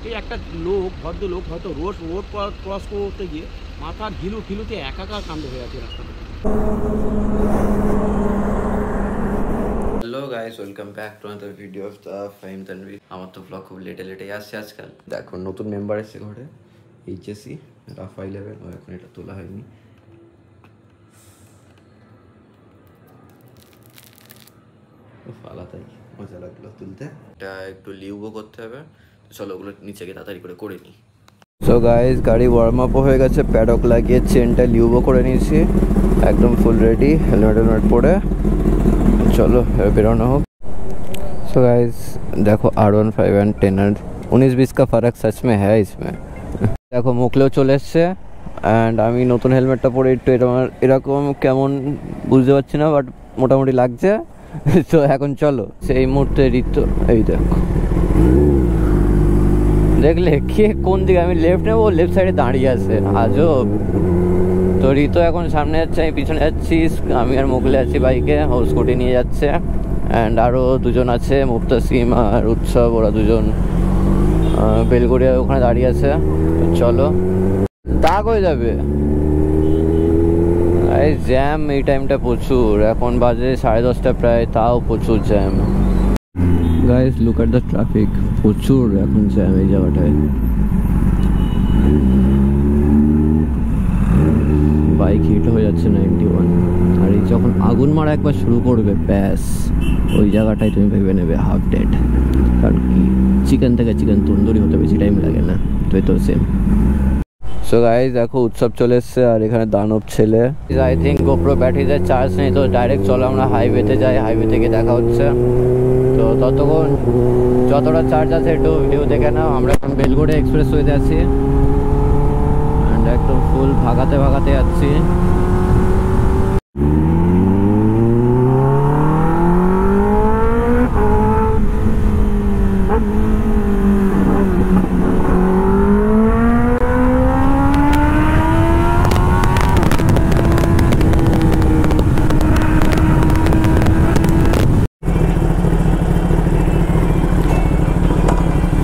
এই একটা লোক, ভদ্রলোক হয়তো রোড ক্রস করতে গিয়ে মাথার ঘিলুতে একাকার কাণ্ড হয়ে আছে রাস্তাটা। Hello guys, welcome back to another video of the Fahim Tanvir. আমার তো ব্লগ খুব লেটে আসছে আজকাল। দেখো নতুন মেম্বার এসেছে ঘরে, এইচএসি রাফা 11। এখন এটা তোলা হয়নি। ফালাতাই মজা লাগলো তুলতে। এটা একটু লিউবো করতে হবে, চলো ওগুলো নিচে গিয়ে তাড়াতাড়ি করে নিই। সো গাইস, গাড়ি ওয়ার্ম আপ হয়ে গেছে, প্যাডক লাগিয়ে চেনটা লিউবো করে নিয়েছি, একদম ফুল রেডি। হেলমেট পরে চলো বেরোনো হোক। सो गाइस देखो R15 एंड 10 19-20 का फ़र्क सच में है इसमें। देखो মুখলেও চলে এসছে অ্যান্ড আমি নতুন হেলমেটটা পরে একটু এরকম কেমন বুঝতে পারছি না, বাট মোটামুটি লাগছে। তো এখন চলো সেই মুহূর্তে ঋতু, এই দেখো দেখলে কে কোন দিকে, আমি লেফট নেবো, লেফট সাইডে দাঁড়িয়ে আছে আজব। তো ঋতু এখন সামনে যাচ্ছে, আমি পিছনে যাচ্ছি, আমি আর মুখলে আছি বাইকে, ও স্কুটি নিয়ে যাচ্ছে। অ্যান্ড আরও দুজন আছে, মুফতাসিম আর উৎসব, ওরা দুজন বেলগড়িয়া ওখানে দাঁড়িয়ে আছে। চলো, দাগ হয়ে যাবে। এই জ্যাম এই টাইমটা প্রচুর, এখন বাজে 10:30 প্রায়, তাও প্রচুর jam. Guys look at the traffic, প্রচুর এখন জ্যাম এই জায়গাটায়। বাইক হিট হয়ে যাচ্ছে 91। আর এই যখন আগুন মারা একবার শুরু করবে, ব্যাস ওই জায়গাটায় তুমি ভেবে নেবে হাফ ডেড। কারণ কি চিকেন থেকে চিকেন তন্দুরি হতে বেশি টাইম লাগে না, তো সেম। সো গাইস দেখো উৎসব চলে এসছে, আর এখানে দানব ছেলে। আই থিঙ্ক গোপ্রো ব্যাটারিতে চার্জ নেই, তো ডাইরেক্ট চলো আমরা হাইওয়েতে যাই, হাইওয়ে থেকে দেখা হচ্ছে। তো ততক্ষণ যতটা চার্জ আছে একটু ভিডিও দেখে নাও। আমরা এখন বেলগড়িয়া এক্সপ্রেস ওয়েতে আছি, অ্যান্ড একদম ফুল ভাগাতে যাচ্ছি।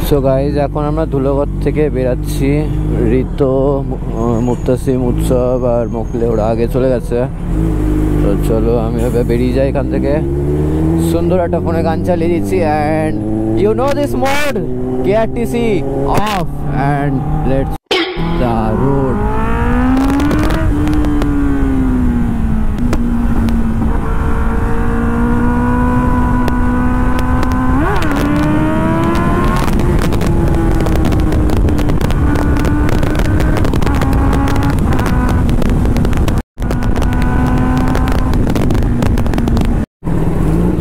সো গাইজ এখন আমরা ধুলোঘর থেকে বেরাচ্ছি। ঋতু, মুফতাসিম, উৎসব আর মুখলে ওরা আগে চলে গেছে। তো চলো আমি বেরিয়ে যাই এখান থেকে। সুন্দর একটা ফোনে গান চালিয়ে দিচ্ছি, and you know this mode KRTC off, and let's the road.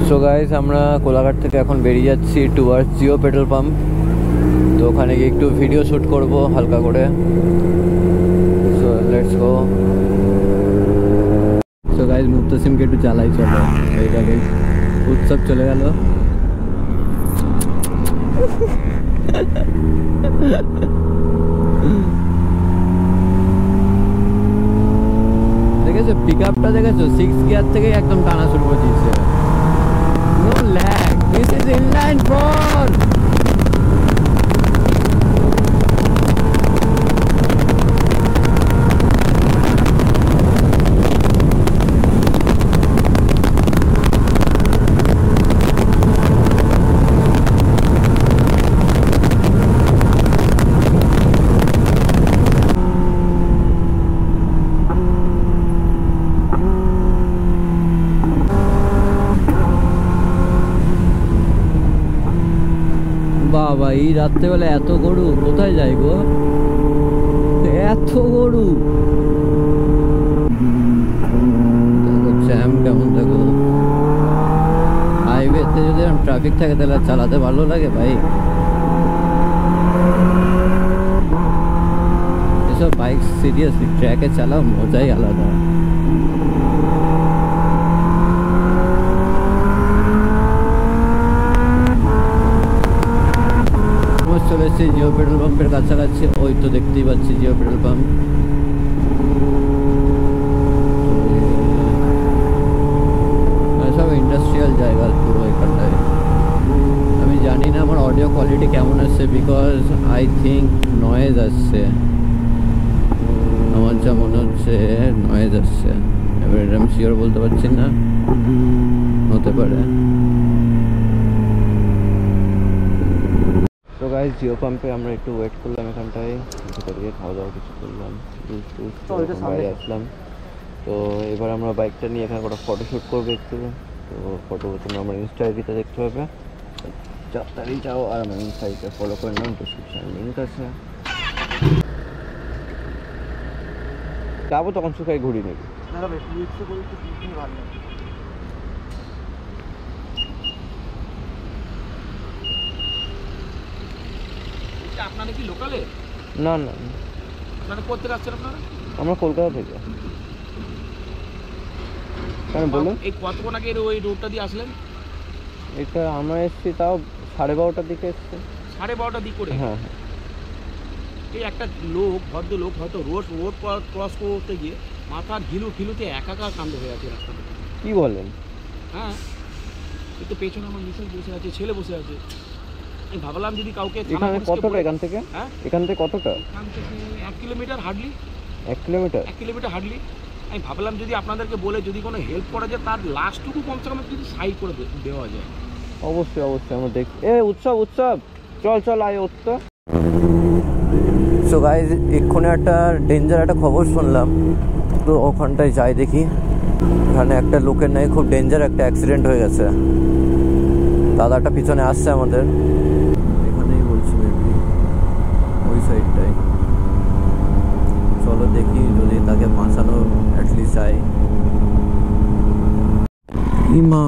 So guys আমরা কোলাঘাট থেকে এখন বেরিয়ে যাচ্ছি টুয়ার্ডস জিও পেট্রোল পাম্প। তো ওখানে গিয়ে একটু ভিডিও শ্যুট করবো হালকা করে। So let's go. So guys মুফতাসিমকে একটু চালাই, চলো এইটাকে। উৎসব চলে গেল। দেখেছো পিক আপটা, দেখেছো 6 গিয়ার থেকে একদম টানা শুরু করে দিয়েছে। No lag. This is inline 4. বাবা এই রাত্রেবেলা এত গরু কোথায় যায় গো, এত গরু। জ্যাম কেমন দেখো, হাইওয়েতে যদি ট্রাফিক থাকে তাহলে চালাতে ভালো লাগে ভাই। এসব বাইক সিরিয়াসলি ট্র্যাকে চালাও, মজাই আলাদা। চলে এসেছি জিও পেট্রোল পাম্পের কাছাকাছি, ওই তো দেখতেই পাচ্ছি জিও পেট্রোল পাম্প। সব ইন্ডাস্ট্রিয়াল জায়গা পুরো এখানটায়। আমি জানি না আমার অডিও কোয়ালিটি কেমন আসছে আছে বিকজ আই থিঙ্ক নয়েজ আসছে, আমার যা মনে হচ্ছে নয়েজ আসছে। এবার এটা আমি শিওর বলতে পারছি না, হতে পারে। তো গাইস জিও পাম্পে আমরা একটু ওয়েট করলাম এখানটায়, ভিতরে গিয়ে খাওয়া দাওয়া কিছু করলাম, বাইরে আসলাম। তো এবার আমরা বাইকটা নিয়ে এখানে একটা ফটোশ্যুট করবো একটু। তো ফটো তোমরা আমার ইনস্টা আইডিতে দেখতে পাবে, তাড়াতাড়ি যাও। আর আমার ইনস্টা আইডিটা ফলো করে নাও, ডিসক্রিপশনে লিঙ্ক আছে। যাবো তখন শুকাই ঘুরি নেবি। আপনারা কি লোকালে? না না, আপনারা কোথা থেকে আসছেন আপনারা? আমরা কলকাতা থেকে। কেন বলুন? এই কতক্ষণ আগে ওই রোডটা দিয়ে আসলেন? এটা আমরা এসছি তাও 12:30টার দিকে এসছি। 12:30টার দিক করে? হ্যাঁ। এই একটা লোক, ভদ্রলোক হয়তো রোড ক্রস করতে গিয়ে মাথার ঘিলুতে একাকার কাণ্ড হয়ে আছে রাস্তাতে। কি বলেন? হ্যাঁ, কিন্তু পেছনে আমার মিসেস বসে আছে, ছেলে বসে আছে। আমি ভাবলাম যদি কাউকে এখানে কতটা এখান থেকে? হ্যাঁ, এখান থেকে কতটা? এখান থেকে 1 kilometre hardly. 1 kilometre? 1 kilometre hardly. আমি ভাবলাম যদি আপনাদেরকে বলে যদি কোনো হেল্প করা যায়, তার লাস্টটুকু কমসে কম যদি সাইড করে দেওয়া যায়। অবশ্যই অবশ্যই আমরা দেখি। উৎসব চল আয় উৎসব। সো গাইজ এক্ষুনি একটা ডেঞ্জার একটা খবর শুনলাম, তো ওখানটায় যাই দেখি। এখানে একটা লোকের নাকি খুব ডেঞ্জার একটা অ্যাক্সিডেন্ট হয়ে গেছে। দাদাটা পিছনে আসছে আমাদের, এখানেই বলছি মেবি ওই সাইডটাই। চলো দেখি যদি তাকে বাঁচানো অ্যাটলিস্ট যায়। ইমা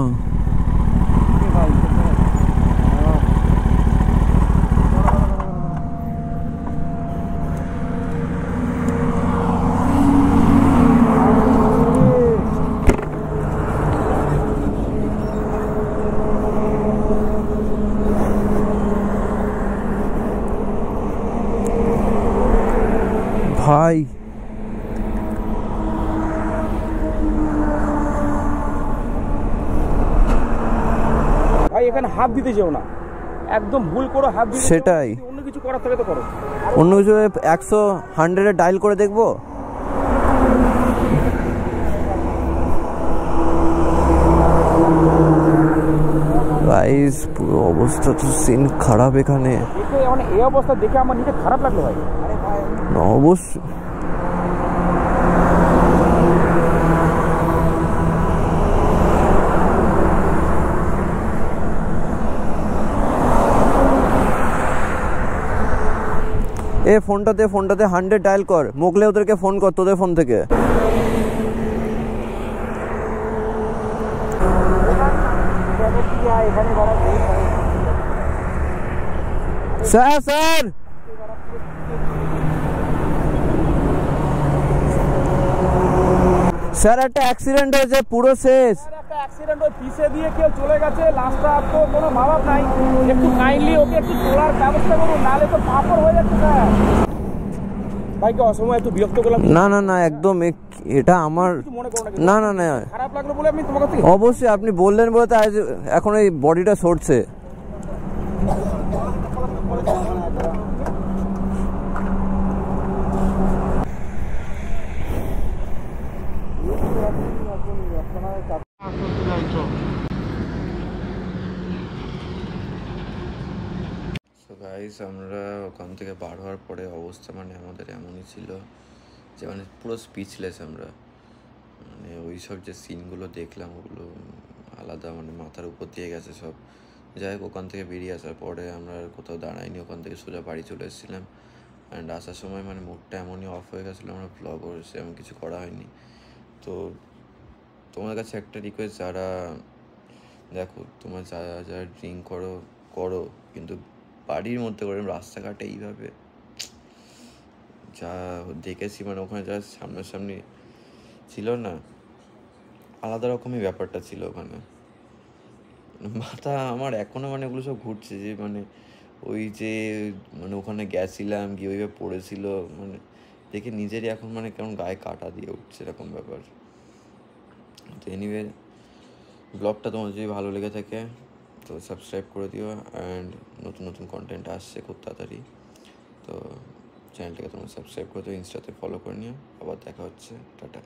ভাই, ভাই এখানে হাত দিতে যেও না, একদম ভুল করো হাত দিতে। সেটাই, অন্য কিছু করার থাকে তো করো। অন্য কিছু 100 ডায়াল করে দেখবো। গাইস পুরো অবস্থা তো সিন খারাপ এখানে। মানে এই অবস্থা দেখে আমার নিজে খারাপ লাগলো ভাই। অবশ্যই ফোনটাতে 100 ডায়াল কর, মোগলে ওদেরকে ফোন কর তোদের ফোন থেকে। স্যার স্যার একটা অ্যাক্সিডেন্ট হয়েছে, পুরো শেষ। একটা অ্যাক্সিডেন্ট ওই পিছে দিয়ে কেউ চলে গেছে, লাস্টটা তো কোনো মা-বাপ নাই, একটু কাইন্ডলি ওকে একটু তোলার ব্যবস্থা করুন, নাহলে তো পাপড় হয়ে যাচ্ছে স্যার। ভাইকে অসময় একটু বিরক্ত করলাম। না একদম, এটা আমার না খারাপ লাগলো বলে আমি তোমার কাছে। অবশ্যই আপনি বললেন বলে তো এখন এই বডিটা সরছে। গাইস আমরা ওখান থেকে বার হওয়ার পরে অবস্থা মানে আমাদের এমনই ছিল যে মানে পুরো স্পিচলেস আমরা। মানে ওই সব যে সিনগুলো দেখলাম ওগুলো আলাদা, মানে মাথার উপর দিয়ে গেছে সব। যাই হোক ওখান থেকে বেরিয়ে আসার পরে আমরা আর কোথাও দাঁড়াইনি, ওখান থেকে সোজা বাড়ি চলে এসেছিলাম। অ্যান্ড আসার সময় মানে মুডটা এমনই অফ হয়ে গেছিলো, আমরা ব্লগও সেরকম কিছু করা হয়নি। তো তোমার কাছে একটা রিকোয়েস্ট, যারা দেখো তোমরা যারা ড্রিঙ্ক করো কিন্তু বাড়ির মধ্যে করে, রাস্তাঘাটে এইভাবে যা দেখেছি মানে ওখানে যা সামনাসামনি ছিল না, আলাদা রকমই ব্যাপারটা ছিল ওখানে। মাথা আমার এখনো মানে ওগুলো সব ঘুরছে যে মানে ওই যে মানে ওখানে গেছিলাম গিয়ে ওইভাবে পড়েছিল, মানে দেখে নিজেরই এখন মানে কেমন গায়ে কাটা দিয়ে উঠছে এরকম ব্যাপার। তো এনিওয়ে ব্লগটা তোমার যদি ভালো লেগে থাকে তো সাবস্ক্রাইব করে দিও, অ্যান্ড নতুন নতুন কন্টেন্ট আসছে খুব তাড়াতাড়ি। তো চ্যানেলটাকে তোমরা সাবস্ক্রাইব করে দিও, ইনস্টাতে ফলো করে নিও। আবার দেখা হচ্ছে, টাটা।